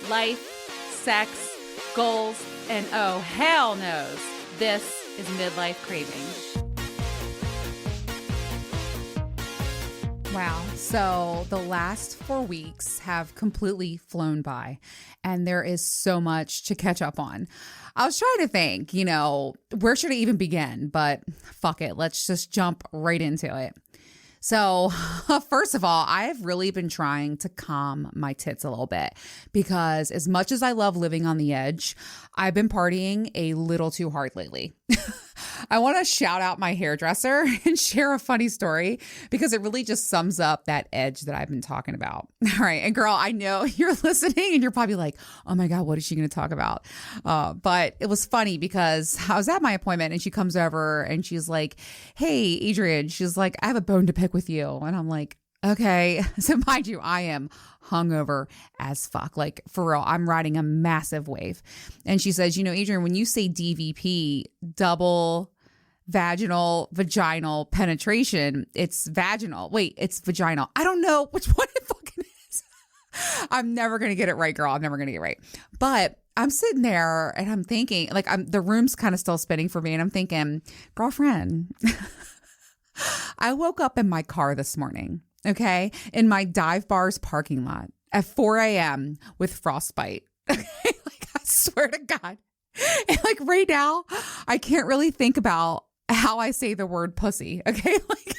life, sex, goals, and oh, hell knows, this is Midlife Craving. Wow. So the last 4 weeks have completely flown by, and there is so much to catch up on. I was trying to think, where should I even begin? But fuck it. Let's just jump right into it. So first of all, I've really been trying to calm my tits a little bit because as much as I love living on the edge, I've been partying a little too hard lately. I want to shout out my hairdresser and share a funny story because it really just sums up that edge that I've been talking about. All right. And girl, I know you're listening and you're probably like, oh my God, what is she going to talk about? But it was funny because I was at my appointment and she comes over and she's like, hey, Adrian, she's like, I have a bone to pick with you. And I'm like, okay. So mind you, I am hungover as fuck. Like for real, I'm riding a massive wave. And she says, Adrian, when you say DVP, double vaginal penetration, it's vaginal. Wait, it's vaginal. I don't know which one it fucking is. I'm never going to get it right, girl. I'm never going to get it right. But I'm sitting there and I'm thinking, like, the room's kind of still spinning for me. And I'm thinking, girlfriend, I woke up in my car this morning, okay, in my dive bar's parking lot at 4 a.m. with frostbite. Like, I swear to God. And like right now, I can't really think about how I say the word pussy, okay? Like,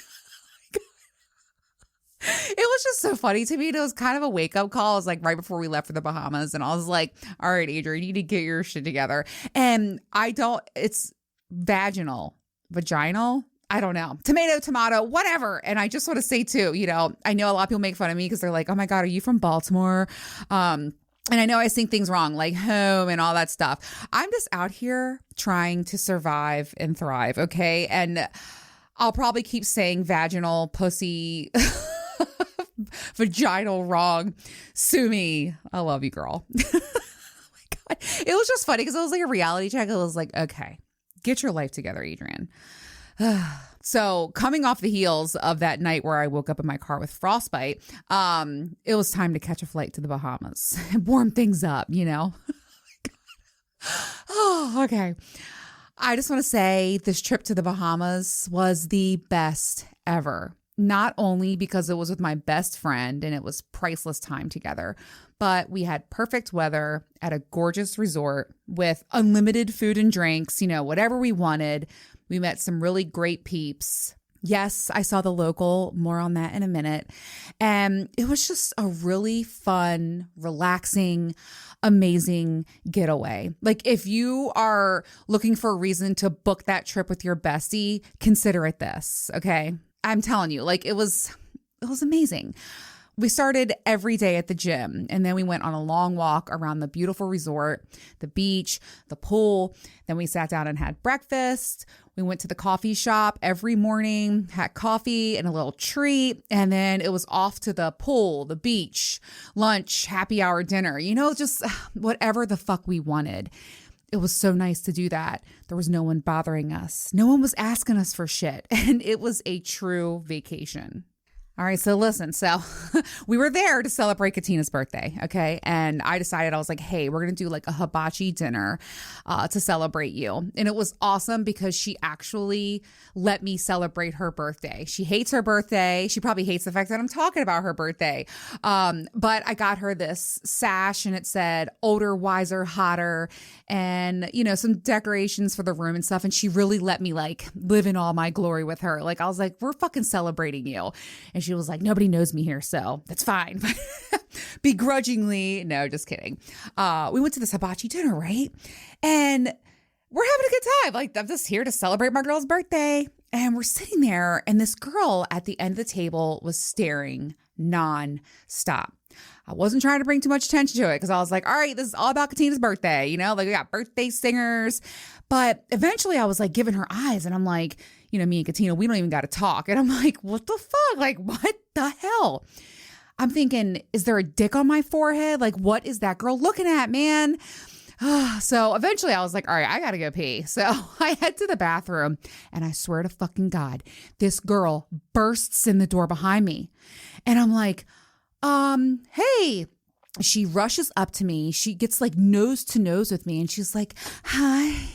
it was just so funny to me. It was kind of a wake-up call. It was like right before we left for the Bahamas. And I was like, all right, Adrian, you need to get your shit together. And it's vaginal. I don't know. Tomato, whatever. And I just want to say too, I know a lot of people make fun of me because they're like, oh my God, are you from Baltimore? And I know I sing things wrong, like home and all that stuff. I'm just out here trying to survive and thrive, okay? And I'll probably keep saying vaginal, pussy, vaginal wrong. Sue me. I love you, girl. Oh my God. It was just funny because it was like a reality check. I was like, okay, get your life together, Adrian. So coming off the heels of that night where I woke up in my car with frostbite, it was time to catch a flight to the Bahamas and warm things up, Oh, okay. I just want to say this trip to the Bahamas was the best ever. Not only because it was with my best friend and it was priceless time together, but we had perfect weather at a gorgeous resort with unlimited food and drinks, whatever we wanted. We met some really great peeps. Yes, I saw the local, more on that in a minute. And it was just a really fun, relaxing, amazing getaway. Like if you are looking for a reason to book that trip with your bestie, consider it this, okay? I'm telling you, like it was amazing. We started every day at the gym and then we went on a long walk around the beautiful resort, the beach, the pool. Then we sat down and had breakfast. We went to the coffee shop every morning, had coffee and a little treat. And then it was off to the pool, the beach, lunch, happy hour, dinner, just whatever the fuck we wanted. It was so nice to do that. There was no one bothering us. No one was asking us for shit. And it was a true vacation. All right, so listen, we were there to celebrate Catina's birthday, okay? And I decided, I was like, hey, we're going to do like a hibachi dinner to celebrate you. And it was awesome because she actually let me celebrate her birthday. She hates her birthday. She probably hates the fact that I'm talking about her birthday. But I got her this sash and it said older, wiser, hotter, and, some decorations for the room and stuff. And she really let me like live in all my glory with her. Like, I was like, we're fucking celebrating you. And she was like, nobody knows me here, so that's fine. Begrudgingly, no, just kidding. We went to this hibachi dinner, right? And we're having a good time. Like, I'm just here to celebrate my girl's birthday. And we're sitting there, and this girl at the end of the table was staring non-stop. I wasn't trying to bring too much attention to it because I was like, all right, this is all about Catina's birthday. Like we got birthday singers. But eventually I was like giving her eyes and I'm like, me and Catina, we don't even got to talk. And I'm like, what the fuck? Like, what the hell? I'm thinking, is there a dick on my forehead? Like, what is that girl looking at, man? So eventually I was like, all right, I got to go pee. So I head to the bathroom and I swear to fucking God, this girl bursts in the door behind me. And I'm like, hey, she rushes up to me. She gets like nose to nose with me and she's like, hi,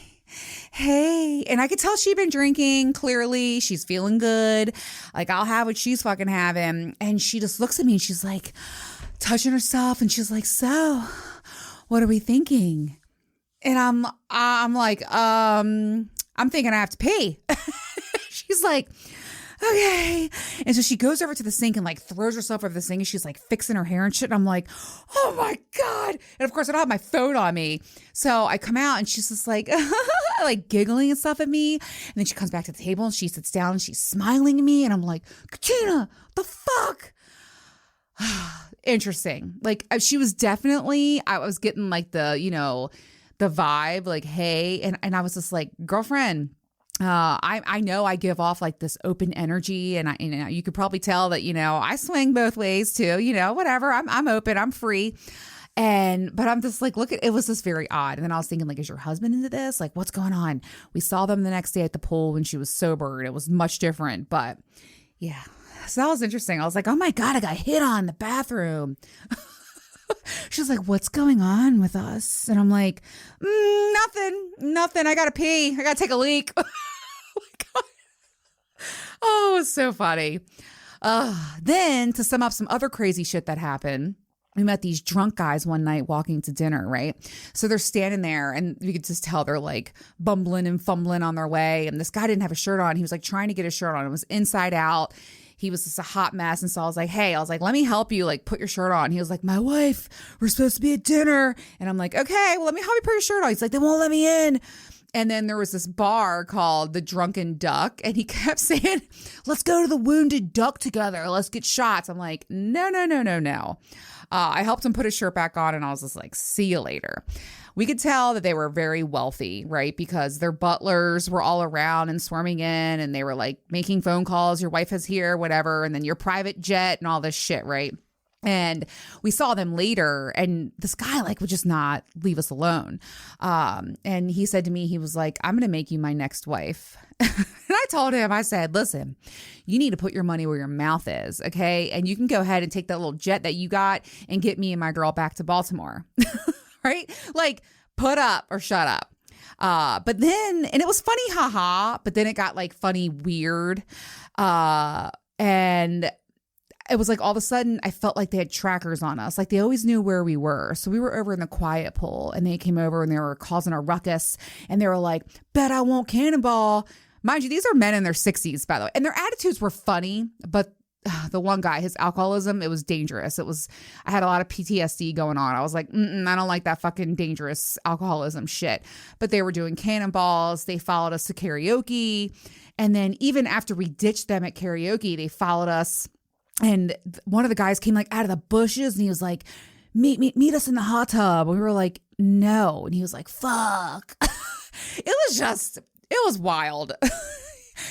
hey. And I could tell she'd been drinking. Clearly, she's feeling good. Like, I'll have what she's fucking having. And she just looks at me and she's like touching herself. And she's like, so what are we thinking? And I'm like, I'm thinking I have to pee. She's like, okay. And so she goes over to the sink and like throws herself over the sink and she's like fixing her hair and shit. And I'm like, oh my God. And of course I don't have my phone on me. So I come out and she's just like, like giggling and stuff at me. And then she comes back to the table and she sits down and she's smiling at me. And I'm like, Catina, the fuck? Interesting. Like she was definitely, I was getting like the, you know, the vibe, like, hey. And I was just like, girlfriend, I know I give off like this open energy and you could probably tell that, you know, I swing both ways too, you know, whatever. I'm open, I'm free. But I'm just like, look, it was just very odd. And then I was thinking like, is your husband into this? Like, what's going on? We saw them the next day at the pool when she was sober and it was much different, but yeah. So that was interesting. I was like, oh my God, I got hit on in the bathroom. She's like, what's going on with us? And I'm like, nothing. I got to pee. I got to take a leak. Oh, it was so funny. Then to sum up some other crazy shit that happened, we met these drunk guys one night walking to dinner, right? So they're standing there and you could just tell they're like bumbling and fumbling on their way. And this guy didn't have a shirt on. He was like trying to get his shirt on. It was inside out. He was just a hot mess. And so I was like, hey, let me help you, like put your shirt on. He was like, my wife, we're supposed to be at dinner. And I'm like, okay, well, let me help you put your shirt on. He's like, they won't let me in. And then there was this bar called the Drunken Duck. And he kept saying, let's go to the Wounded Duck together. Let's get shots. I'm like, no. I helped him put his shirt back on and I was just like, see you later. We could tell that they were very wealthy, right? Because their butlers were all around and swarming in and they were like making phone calls. Your wife is here, whatever. And then your private jet and all this shit, right? And we saw them later and this guy like would just not leave us alone. And he said to me, he was like, I'm going to make you my next wife. And I told him, I said, listen, you need to put your money where your mouth is. Okay. And you can go ahead and take that little jet that you got and get me and my girl back to Baltimore. Right? Like put up or shut up. But then, and it was funny, haha, but then it got like funny, weird. And it was like all of a sudden I felt like they had trackers on us. Like they always knew where we were. So we were over in the quiet pool and they came over and they were causing a ruckus and they were like, bet I won't cannonball. Mind you, these are men in their 60s, by the way. And their attitudes were funny, but the one guy, his alcoholism, it was dangerous. I had a lot of PTSD going on. I was like, I don't like that fucking dangerous alcoholism shit. But they were doing cannonballs. They followed us to karaoke. And then even after we ditched them at karaoke, they followed us. And one of the guys came like out of the bushes and he was like, meet us in the hot tub. And we were like, no. And he was like, fuck. It was wild.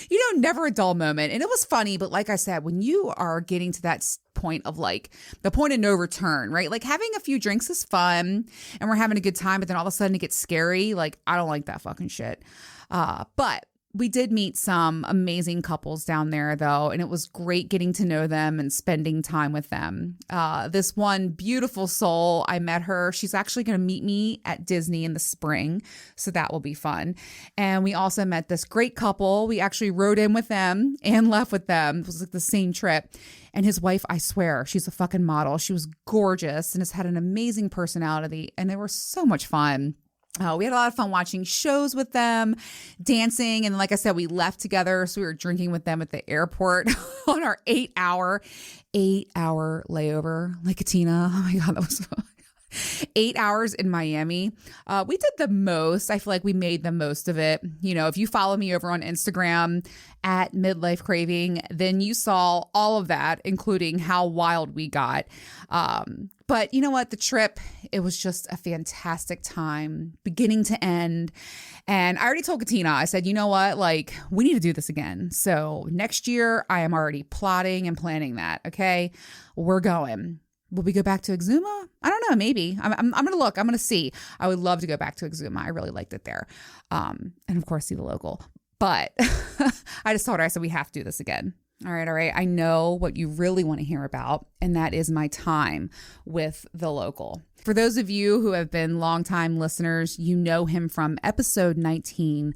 You know, never a dull moment. And it was funny. But like I said, when you are getting to that point of like the point of no return, right? Like having a few drinks is fun and we're having a good time. But then all of a sudden it gets scary. Like, I don't like that fucking shit. But we did meet some amazing couples down there, though, and it was great getting to know them and spending time with them. This one beautiful soul, I met her. She's actually going to meet me at Disney in the spring, so that will be fun. And we also met this great couple. We actually rode in with them and left with them. It was like the same trip. And his wife, I swear, she's a fucking model. She was gorgeous and has had an amazing personality, and they were so much fun. We had a lot of fun watching shows with them, dancing. And like I said, we left together. So we were drinking with them at the airport on our 8-hour layover. Like Catina. Oh my God, that was fun. 8 hours in Miami. We did the most. I feel like we made the most of it. You know, if you follow me over on Instagram at Midlife Craving, then you saw all of that, including how wild we got. But you know what? The trip, it was just a fantastic time, beginning to end. And I already told Catina, I said, you know what? Like, we need to do this again. So next year, I am already plotting and planning that. Okay, we're going. Will we go back to Exuma? I don't know. Maybe. I'm going to look. I'm going to see. I would love to go back to Exuma. I really liked it there. And of course, see the local. But I just told her, I said, we have to do this again. All right, all right. I know what you really want to hear about, and that is my time with the local. For those of you who have been longtime listeners, you know him from episode 19.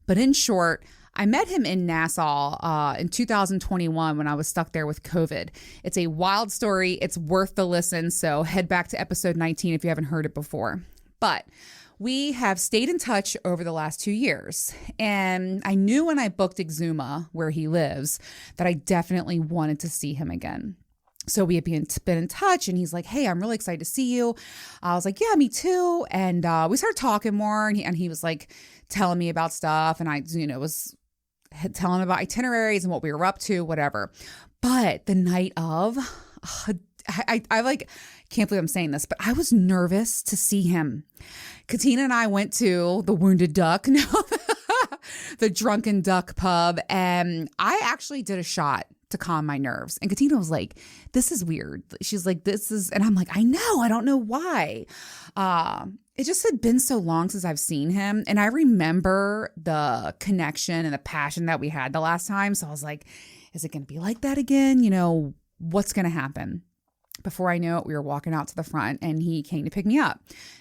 But in short, I met him in Nassau in 2021 when I was stuck there with COVID. It's a wild story. It's worth the listen. So head back to episode 19 if you haven't heard it before. But we have stayed in touch over the last 2 years. And I knew when I booked Exuma, where he lives, that I definitely wanted to see him again. So we had been in touch, and he's like, hey, I'm really excited to see you. I was like, yeah, me too. And we started talking more, and he was like telling me about stuff. And I, was telling him about itineraries and what we were up to, whatever. But the night of, I like, can't believe I'm saying this, but I was nervous to see him. Catina and I went to the Wounded Duck, the Drunken Duck pub, and I actually did a shot to calm my nerves. And Catina was like, this is weird. She's like, and I'm like, I know, I don't know why. It just had been so long since I've seen him. And I remember the connection and the passion that we had the last time. So I was like, is it going to be like that again? What's going to happen? Before I knew it, we were walking out to the front, and he came to pick me up.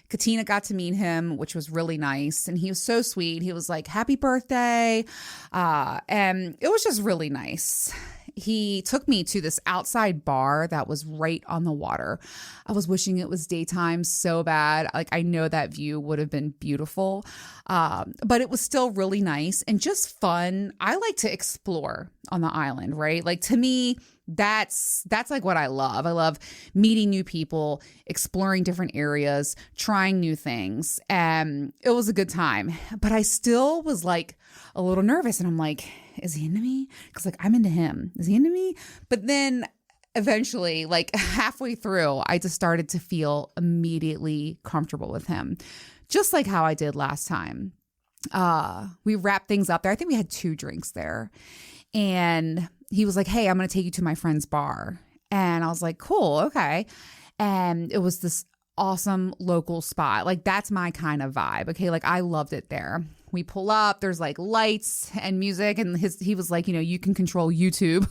Catina got to meet him, which was really nice. And he was so sweet. He was like, happy birthday. And it was just really nice. He took me to this outside bar that was right on the water. I was wishing it was daytime so bad. Like, I know that view would have been beautiful. But it was still really nice and just fun. I like to explore on the island, right? Like, to me, that's like what I love. I love meeting new people, exploring different areas, trying new things. And it was a good time, but I still was like a little nervous, and I'm like, is he into me? Because like, I'm into him. Is he into me? But then eventually, like halfway through, I just started to feel immediately comfortable with him, just like how I did last time. We wrapped things up there. I think we had 2 drinks there, and he was like, hey, I'm going to take you to my friend's bar. And I was like, cool, okay. And it was this awesome local spot. Like, that's my kind of vibe. Okay. Like, I loved it there. We pull up, there's like lights and music. And he was like, you can control YouTube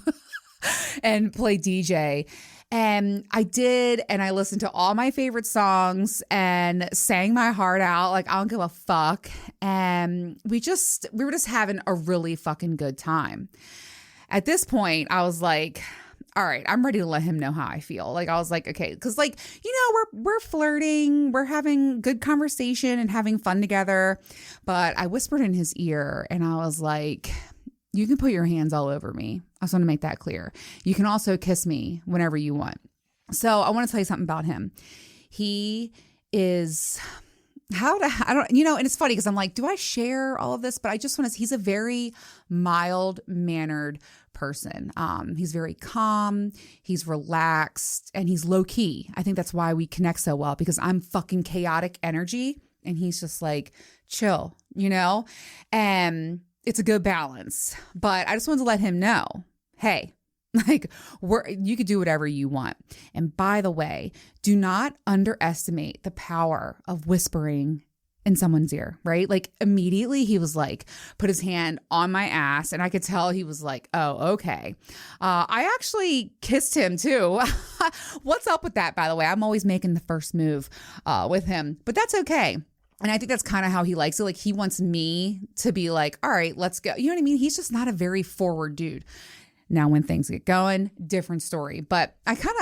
and play DJ. And I did. And I listened to all my favorite songs and sang my heart out. Like, I don't give a fuck. And we were just having a really fucking good time. At this point, I was like, all right, I'm ready to let him know how I feel. Like, I was like, okay, because like, we're flirting, we're having good conversation and having fun together. But I whispered in his ear, and I was like, you can put your hands all over me. I just want to make that clear. You can also kiss me whenever you want. So I want to tell you something about him. He is... and it's funny because I'm like, do I share all of this? But I just want to, he's a very mild mannered person. He's very calm, he's relaxed, and he's low key. I think that's why we connect so well, because I'm fucking chaotic energy and he's just like chill, and it's a good balance. But I just wanted to let him know, hey, like, you could do whatever you want. And by the way, do not underestimate the power of whispering in someone's ear, right? Like, immediately he was like, put his hand on my ass, and I could tell he was like, oh, okay. I actually kissed him too. What's up with that, by the way? I'm always making the first move with him, but that's okay. And I think that's kind of how he likes it. Like, he wants me to be like, all right, let's go. You know what I mean? He's just not a very forward dude. Now, when things get going, different story. But I kind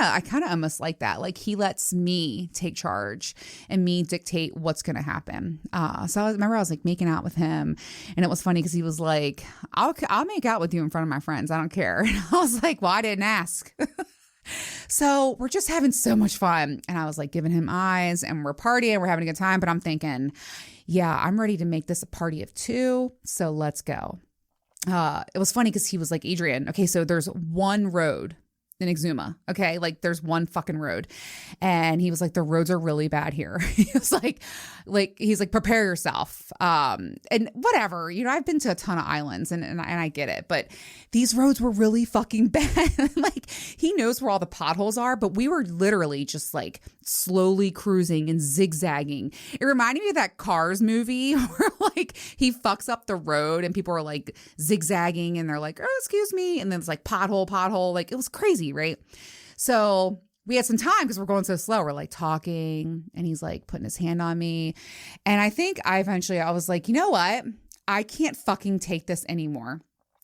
of almost like that. Like, he lets me take charge and me dictate what's going to happen. So I remember I was like making out with him, and it was funny because he was like, I'll make out with you in front of my friends. I don't care. And I was like, well, I didn't ask. So we're just having so much fun. And I was like giving him eyes, and we're partying, we're having a good time. But I'm thinking, yeah, I'm ready to make this a party of 2. So let's go. It was funny because he was like, Adrian, okay, so there's one road in Exuma. Okay. Like there's one fucking road. And he was like, the roads are really bad here. He was he's like, prepare yourself. And whatever, I've been to a ton of islands and I get it, but these roads were really fucking bad. Like he knows where all the potholes are, but we were literally just like slowly cruising and zigzagging. It reminded me of that Cars movie where like he fucks up the road and people are like zigzagging and they're like, oh, excuse me. And then it's like pothole. Like it was crazy. Right. So we had some time because we're going so slow. We're like talking and he's like putting his hand on me. And I think I was like, you know what? I can't fucking take this anymore.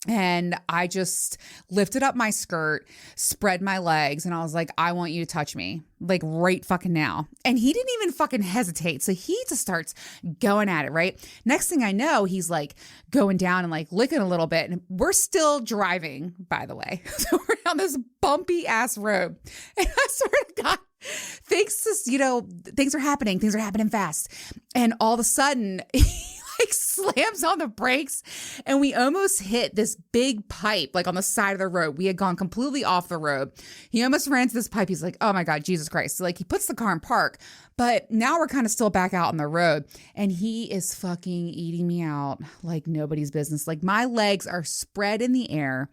And I just lifted up my skirt, spread my legs, and I was like, I want you to touch me, like right fucking now. And he didn't even fucking hesitate. So he just starts going at it, right? Next thing I know, he's like going down and like licking a little bit. And we're still driving, by the way. So we're down this bumpy ass road. And I swear to God, things are happening fast. And all of a sudden, like slams on the brakes and we almost hit this big pipe like on the side of the road. We had gone completely off the road. He almost ran into this pipe. He's like, oh my God, Jesus Christ. So like he puts the car in park, but now we're kind of still back out on the road and he is fucking eating me out like nobody's business. Like my legs are spread in the air,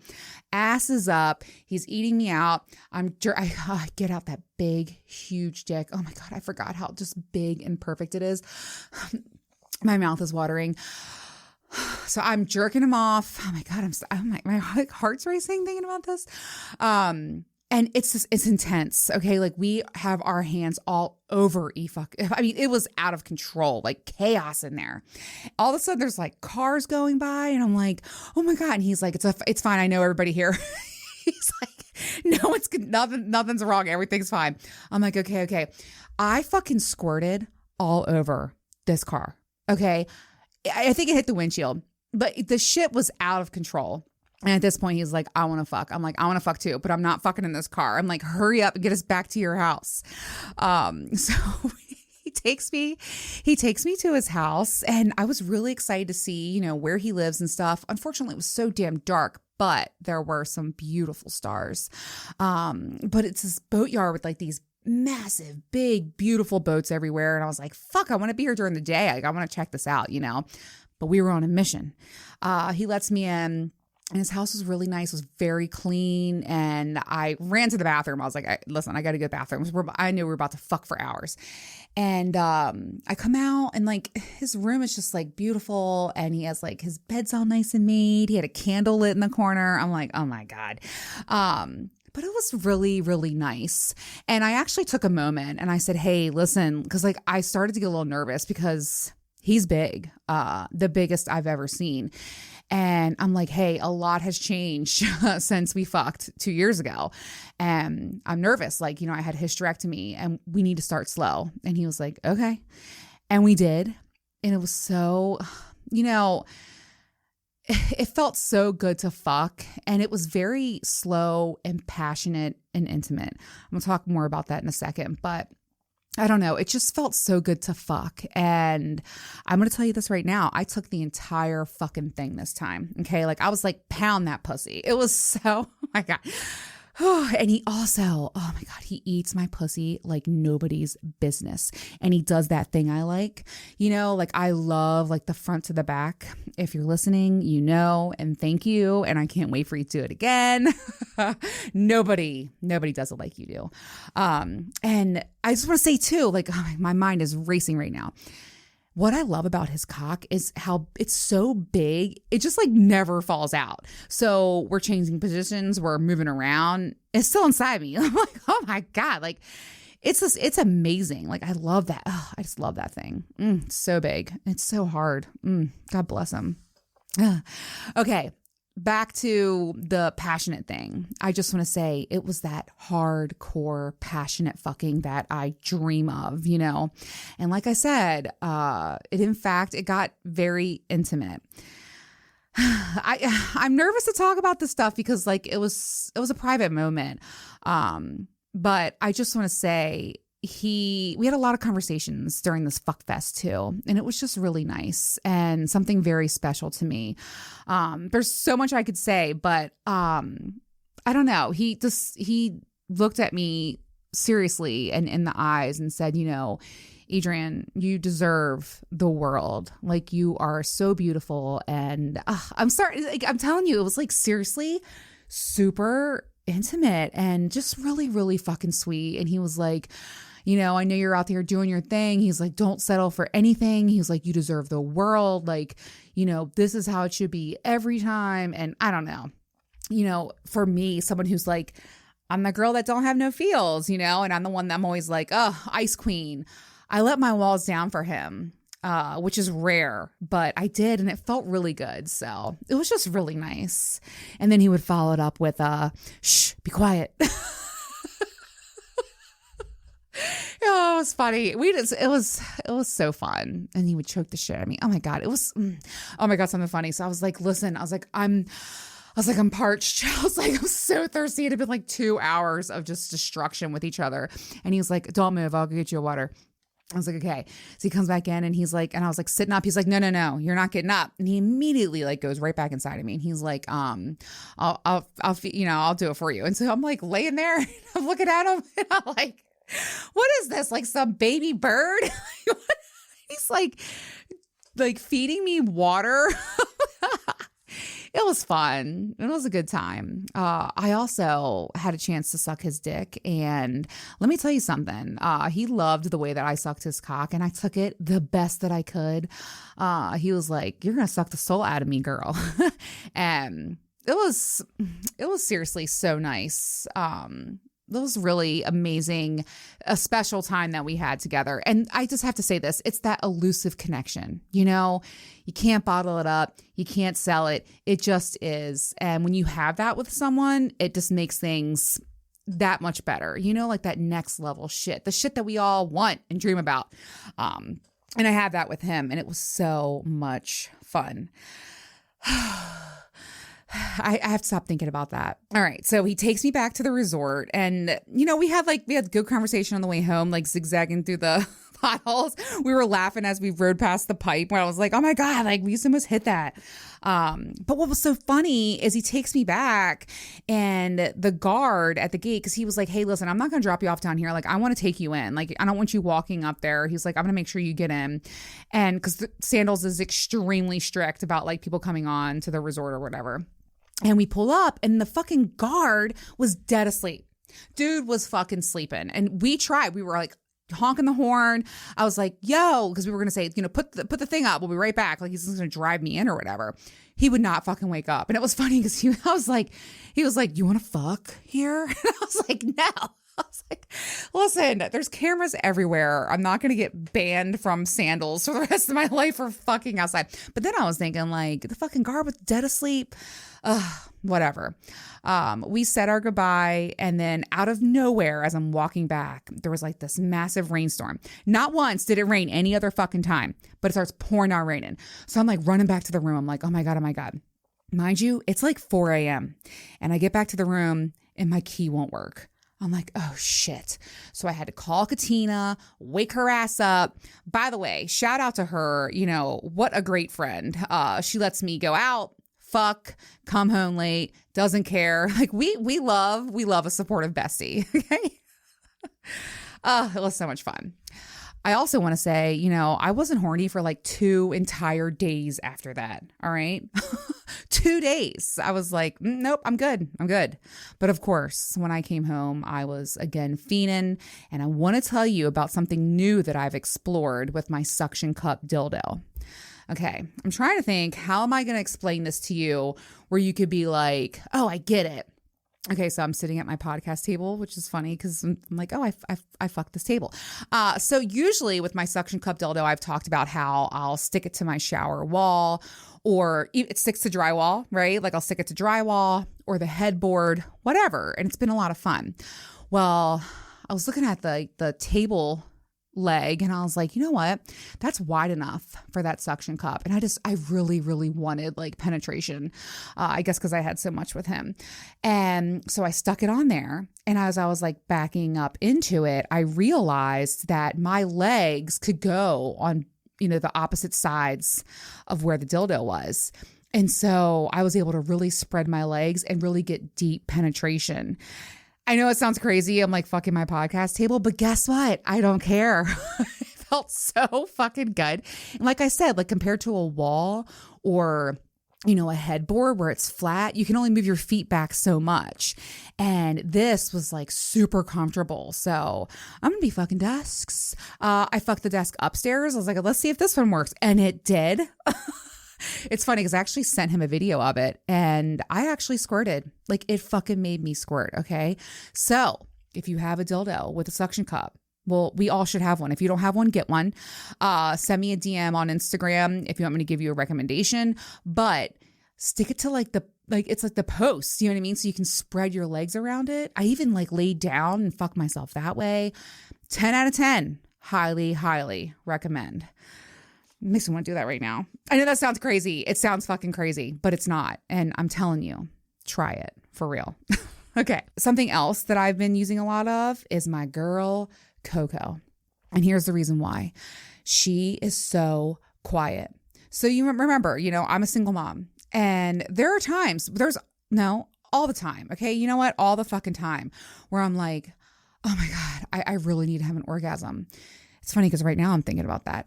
ass is up. He's eating me out. I get out that big, huge dick. Oh my God, I forgot how just big and perfect it is. My mouth is watering. So I'm jerking him off. Oh my God, my heart's racing thinking about this. And it's intense. Okay. Like we have our hands all over E-fuck. I mean, it was out of control, like chaos in there. All of a sudden there's like cars going by and I'm like, oh my God. And he's like, it's fine. I know everybody here. He's like, nothing's wrong. Everything's fine. I'm like, okay. I fucking squirted all over this car. Okay. I think it hit the windshield, but the shit was out of control. And at this point, he's like, I want to fuck. I'm like, I want to fuck too, but I'm not fucking in this car. I'm like, hurry up and get us back to your house. So he takes me to his house and I was really excited to see, where he lives and stuff. Unfortunately, it was so damn dark, but there were some beautiful stars. But it's this boatyard with like these massive, big, beautiful boats everywhere. And I was like, fuck, I want to be here during the day. Like, I want to check this out, but we were on a mission. He lets me in and his house was really nice. It was very clean. And I ran to the bathroom. I was like, listen, I got to go to the bathroom. I knew we were about to fuck for hours. And I come out and like his room is just like beautiful. And he has like his bed's all nice and made. He had a candle lit in the corner. I'm like, oh my God. But it was really, really nice. And I actually took a moment and I said, hey, listen, because like I started to get a little nervous because he's big, the biggest I've ever seen. And I'm like, hey, a lot has changed since we fucked 2 years ago. And I'm nervous. Like, I had hysterectomy and we need to start slow. And he was like, okay. And we did. And it was so, it felt so good to fuck. And it was very slow and passionate and intimate. I'm going to talk more about that in a second, but I don't know. It just felt so good to fuck. And I'm going to tell you this right now. I took the entire fucking thing this time. Okay. Like I was like, pound that pussy. It was so, oh my God. And he also, oh my God, he eats my pussy like nobody's business. And he does that thing I like, like I love like the front to the back. If you're listening, and thank you. And I can't wait for you to do it again. Nobody does it like you do. And I just want to say too, like my mind is racing right now. What I love about his cock is how it's so big. It just like never falls out. So we're changing positions. We're moving around. It's still inside me. I'm like, oh my God. Like it's amazing. Like I love that. Oh, I just love that thing. It's so big. It's so hard. God bless him. Okay. Back to the passionate thing. I just want to say it was that hardcore passionate fucking that I dream of, And like I said, it got very intimate. I'm nervous to talk about this stuff because like it was a private moment. But I just want to say we had a lot of conversations during this fuck fest too. And it was just really nice and something very special to me. There's so much I could say, but I don't know. He looked at me seriously and in the eyes and said, Adrian, you deserve the world. Like, you are so beautiful. And I'm sorry. Like, I'm telling you, it was like seriously super intimate and just really, really fucking sweet. And he was like, I know you're out there doing your thing. He's like, don't settle for anything. He's like, you deserve the world. Like, this is how it should be every time. And I don't know, for me, someone who's like, I'm the girl that don't have no feels, and I'm the one that I'm always like, oh, ice queen. I let my walls down for him, which is rare, but I did, and it felt really good. So it was just really nice. And then he would follow it up with, shh, be quiet. Oh, it was funny. It was so fun. And he would choke the shit out of me. Oh my God. Something funny. So I was like, listen, I'm parched. I was like, I'm so thirsty. It had been like 2 hours of just destruction with each other. And he was like, don't move. I'll go get you a water. I was like, okay. So he comes back in and he's like, and I was like sitting up. He's like, no, you're not getting up. And he immediately like goes right back inside of me. And he's like, I'll do it for you. And so I'm like laying there and I'm looking at him and I'm like, what is this? Like some baby bird? He's like feeding me water. It was fun. It was a good time. I also had a chance to suck his dick. And let me tell you something. He loved the way that I sucked his cock, and I took it the best that I could. He was like, you're going to suck the soul out of me, girl. And it was seriously so nice. It was really amazing, a special time that we had together. And I just have to say this, it's that elusive connection. You can't bottle it up. You can't sell it. It just is. And when you have that with someone, it just makes things that much better. Like that next level shit, the shit that we all want and dream about. And I had that with him, and it was so much fun. I have to stop thinking about that. All right. So he takes me back to the resort, and, we had good conversation on the way home, like zigzagging through the potholes. We were laughing as we rode past the pipe where I was like, oh my God, like we almost hit that. But what was so funny is he takes me back, and the guard at the gate, cause he was like, hey, listen, I'm not going to drop you off down here. Like, I want to take you in. Like, I don't want you walking up there. He's like, I'm going to make sure you get in. And cause Sandals is extremely strict about like people coming on to the resort or whatever. And we pull up, and the fucking guard was dead asleep. Dude was fucking sleeping. And we tried. We were like honking the horn. I was like, yo, because we were going to say, put the thing up. We'll be right back. Like, he's going to drive me in or whatever. He would not fucking wake up. And it was funny because he was like, you want to fuck here? And I was like, no. I was like, listen, there's cameras everywhere. I'm not going to get banned from Sandals for the rest of my life for fucking outside. But then I was thinking, like, the fucking guard was dead asleep. Whatever. We said our goodbye, and then out of nowhere, as I'm walking back, there was like this massive rainstorm. Not once did it rain any other fucking time, but it starts pouring out raining. So I'm like running back to the room. I'm like, oh my God. Mind you, it's like 4 a.m. And I get back to the room and my key won't work. I'm like, oh shit. So I had to call Catina, wake her ass up. By the way, shout out to her. What a great friend. She lets me go out, fuck, come home late, doesn't care. Like we love a supportive bestie. Okay. It was so much fun. I also want to say, I wasn't horny for like 2 entire days after that. All right. 2 days. I was like, nope, I'm good. But of course, when I came home, I was again fiending. And I want to tell you about something new that I've explored with my suction-cupped-dildo. Okay. I'm trying to think, how am I going to explain this to you where you could be like, oh, I get it. Okay, so I'm sitting at my podcast table, which is funny because I'm like, oh, I fucked this table. So usually with my suction-cupped-dildo, I've talked about how I'll stick it to my shower wall, or it sticks to drywall, right? Like I'll stick it to drywall or the headboard, whatever. And it's been a lot of fun. Well, I was looking at the table leg, and I was like, you know what? That's wide enough for that suction cup. And I really, really wanted like penetration. I guess because I had so much with him. And so I stuck it on there. And as I was like backing up into it, I realized that my legs could go on, the opposite sides of where the dildo was. And so I was able to really spread my legs and really get deep penetration. I know it sounds crazy. I'm like fucking my podcast table, but guess what? I don't care. It felt so fucking good. And like I said, like compared to a wall or, you know, a headboard where it's flat, you can only move your feet back so much. And this was like super comfortable. So I'm going to be fucking desks. I fucked the desk upstairs. I was like, let's see if this one works. And it did. It's funny because I actually sent him a video of it and I actually squirted. Like it fucking made me squirt. Okay. So if you have a dildo with a suction cup, well, we all should have one. If you don't have one, get one. Send me a DM on Instagram if you want me to give you a recommendation, but stick it to it's like the post, you know what I mean? So you can spread your legs around it. I even like laid down and fucked myself that way. 10 out of 10. Highly, highly recommend. Makes me want to do that right now. I know that sounds crazy. It sounds fucking crazy, but it's not. And I'm telling you, try it for real. Okay. Something else that I've been using a lot of is my girl, Coco. And here's the reason why. She is so quiet. So you remember, you know, I'm a single mom and there are times, all the time. Okay. You know what? All the fucking time where I'm like, oh my God, I really need to have an orgasm. It's funny because right now I'm thinking about that.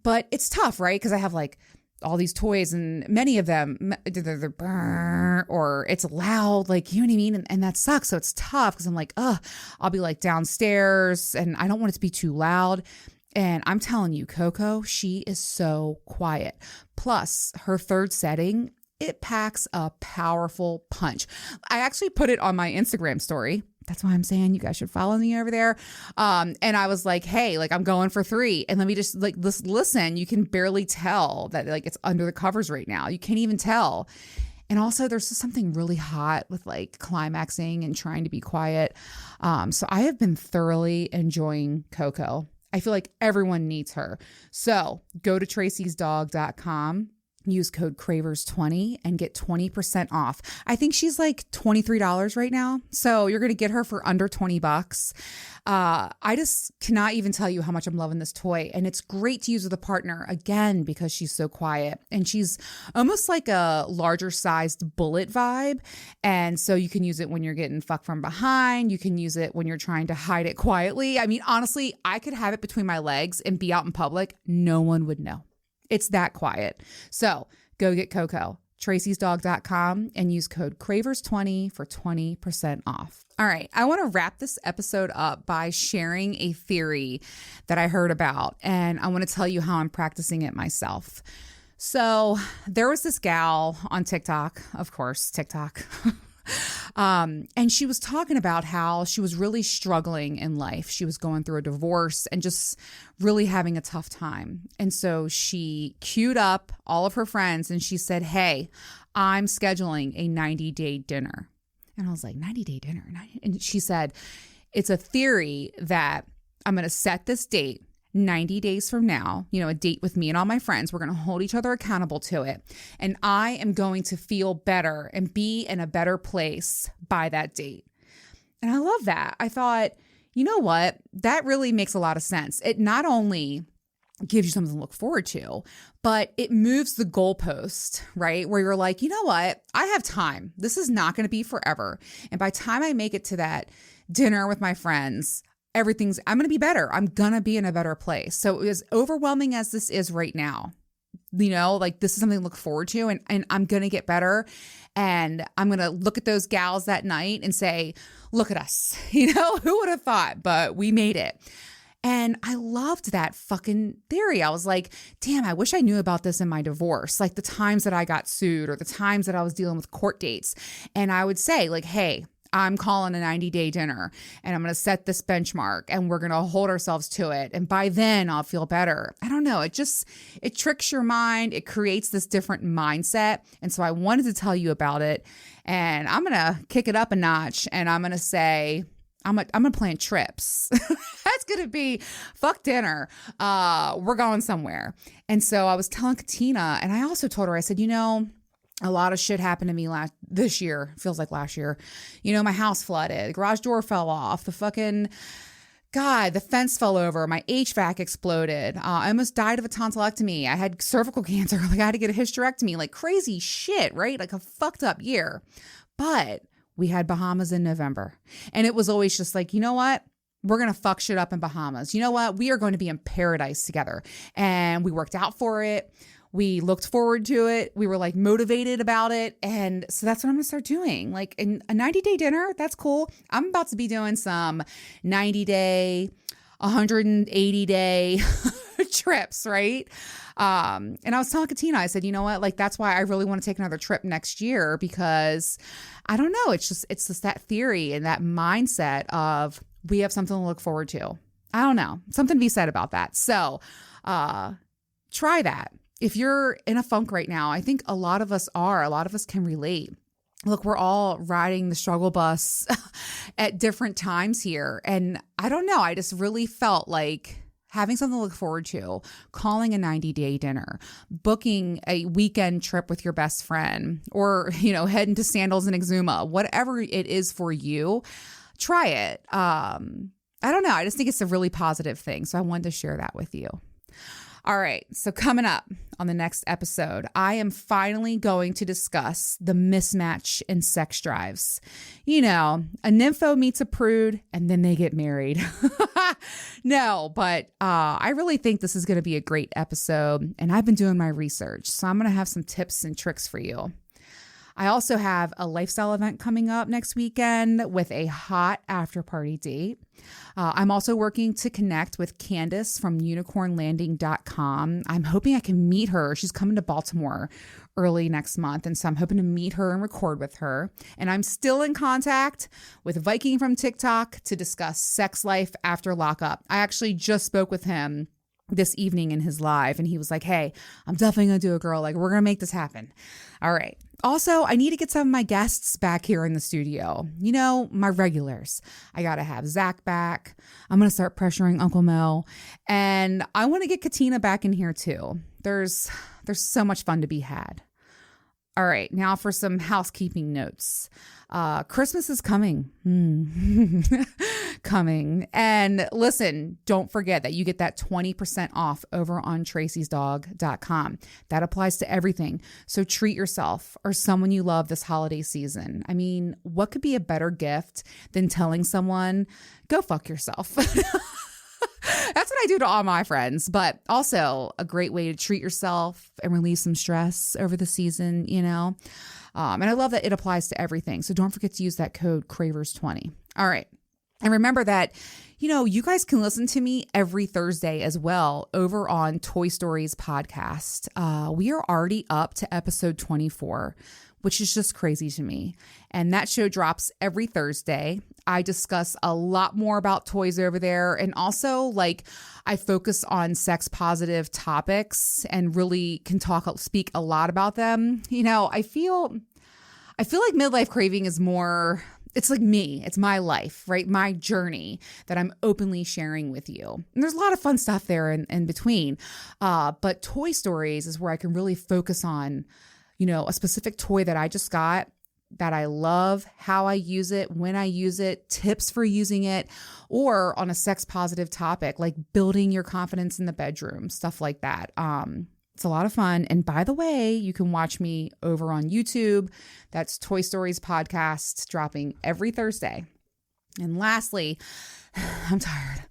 But it's tough, right? Because I have like all these toys and many of them, they're or it's loud, like, you know what I mean? And that sucks. So it's tough because I'm like, I'll be like downstairs and I don't want it to be too loud. And I'm telling you, Coco, she is so quiet. Plus her third setting, it packs a powerful punch. I actually put it on my Instagram story. That's why I'm saying you guys should follow me over there. And I was like, hey, like I'm going for 3. And let me just like listen. You can barely tell that like it's under the covers right now. You can't even tell. And also there's just something really hot with like climaxing and trying to be quiet. So I have been thoroughly enjoying Coco. I feel like everyone needs her. So go to tracysdog.com. Use code CRAVERS20 and get 20% off. I think she's like $23 right now. So you're going to get her for under $20. I just cannot even tell you how much I'm loving this toy. And it's great to use with a partner, again, because she's so quiet. And she's almost like a larger sized bullet vibe. And so you can use it when you're getting fucked from behind. You can use it when you're trying to hide it quietly. I mean, honestly, I could have it between my legs and be out in public. No one would know. It's that quiet. So go get Coco, tracysdog.com, and use code CRAVERS20 for 20% off. All right. I want to wrap this episode up by sharing a theory that I heard about, and I want to tell you how I'm practicing it myself. So there was this gal on TikTok, of course, TikTok. And she was talking about how she was really struggling in life. She was going through a divorce and just really having a tough time. And so she queued up all of her friends and she said, hey, I'm scheduling a 90-day dinner. And I was like, 90-day dinner? And she said, it's a theory that I'm going to set this date 90 days from now, you know, a date with me and all my friends. We're going to hold each other accountable to it. And I am going to feel better and be in a better place by that date. And I love that. I thought, you know what? That really makes a lot of sense. It not only gives you something to look forward to, but it moves the goalpost, right? Where you're like, you know what? I have time. This is not going to be forever. And by the time I make it to that dinner with my friends, I'm going to be better. I'm going to be in a better place. So as overwhelming as this is right now, you know, like this is something to look forward to and I'm going to get better. And I'm going to look at those gals that night and say, look at us, you know, who would have thought, but we made it. And I loved that fucking theory. I was like, damn, I wish I knew about this in my divorce. Like the times that I got sued or the times that I was dealing with court dates. And I would say like, hey, I'm calling a 90-day dinner and I'm going to set this benchmark and we're going to hold ourselves to it. And by then I'll feel better. I don't know. It tricks your mind. It creates this different mindset. And so I wanted to tell you about it and I'm going to kick it up a notch and I'm going to say, I'm going to plan trips. That's going to be fuck dinner. We're going somewhere. And so I was telling Catina and I also told her, I said, you know, a lot of shit happened to me this year. Feels like last year. You know, my house flooded. The garage door fell off. The fucking God, the fence fell over. My HVAC exploded. I almost died of a tonsillectomy. I had cervical cancer. Like I had to get a hysterectomy. Like crazy shit, right? Like a fucked up year. But we had Bahamas in November. And it was always just like, you know what? We're going to fuck shit up in Bahamas. You know what? We are going to be in paradise together. And we worked out for it. We looked forward to it. We were like motivated about it. And so that's what I'm going to start doing. Like in a 90-day dinner, that's cool. I'm about to be doing some 90-day, 180-day trips, right? And I was telling Catina, I said, you know what? Like, that's why I really want to take another trip next year because I don't know. It's just that theory and that mindset of we have something to look forward to. I don't know. Something to be said about that. So try that. If you're in a funk right now, I think a lot of us can relate. Look, we're all riding the struggle bus at different times here. And I don't know, I just really felt like having something to look forward to, calling a 90-day dinner, booking a weekend trip with your best friend, or, heading to Sandals and Exuma, whatever it is for you, try it. I don't know. I just think it's a really positive thing. So I wanted to share that with you. All right, so coming up on the next episode, I am finally going to discuss the mismatch in sex drives. A nympho meets a prude and then they get married. No, but I really think this is going to be a great episode, and I've been doing my research, so I'm going to have some tips and tricks for you. I also have a lifestyle event coming up next weekend with a hot after party date. I'm also working to connect with Candace from unicornlanding.com. I'm hoping I can meet her. She's coming to Baltimore early next month. And so I'm hoping to meet her and record with her. And I'm still in contact with Viking from TikTok to discuss sex life after lockup. I actually just spoke with him this evening in his live, and he was like, hey, I'm definitely going to do it, girl. Like, we're going to make this happen. All right. Also, I need to get some of my guests back here in the studio. My regulars. I got to have Zach back. I'm going to start pressuring Uncle Mel, and I want to get Catina back in here too. There's so much fun to be had. All right, now for some housekeeping notes. Christmas is coming. Coming. And listen, don't forget that you get that 20% off over on tracysdog.com. That applies to everything. So treat yourself or someone you love this holiday season. I mean, what could be a better gift than telling someone, go fuck yourself? That's what I do to all my friends, but also a great way to treat yourself and relieve some stress over the season, And I love that it applies to everything. So don't forget to use that code Cravers20. All right. And remember that, you guys can listen to me every Thursday as well over on Toy Stories podcast. We are already up to episode 24, which is just crazy to me. And that show drops every Thursday. I discuss a lot more about toys over there. And also, I focus on sex positive topics and really can speak a lot about them. I feel like midlife craving is more, it's like me. It's my life, right? My journey that I'm openly sharing with you. And there's a lot of fun stuff there in between. But Toy Stories is where I can really focus on, a specific toy that I just got that I love, how I use it, when I use it, tips for using it, or on a sex positive topic, like building your confidence in the bedroom, stuff like that. It's a lot of fun. And by the way, you can watch me over on YouTube. That's Toy Stories podcast, dropping every Thursday. And lastly, I'm tired.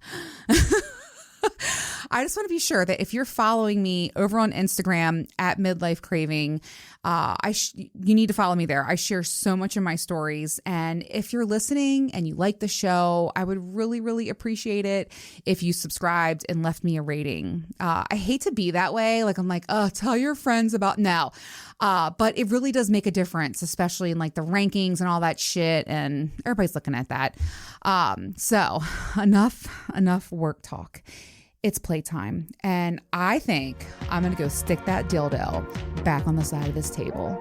I just want to be sure that if you're following me over on Instagram at Midlife Craving, you need to follow me there. I share so much in my stories. And if you're listening and you like the show, I would really, really appreciate it if you subscribed and left me a rating. I hate to be that way. I'm like, oh, tell your friends about now. But it really does make a difference, especially in the rankings and all that shit. And everybody's looking at that. So enough work talk. It's playtime. And I think I'm going to go stick that dildo back on the side of this table.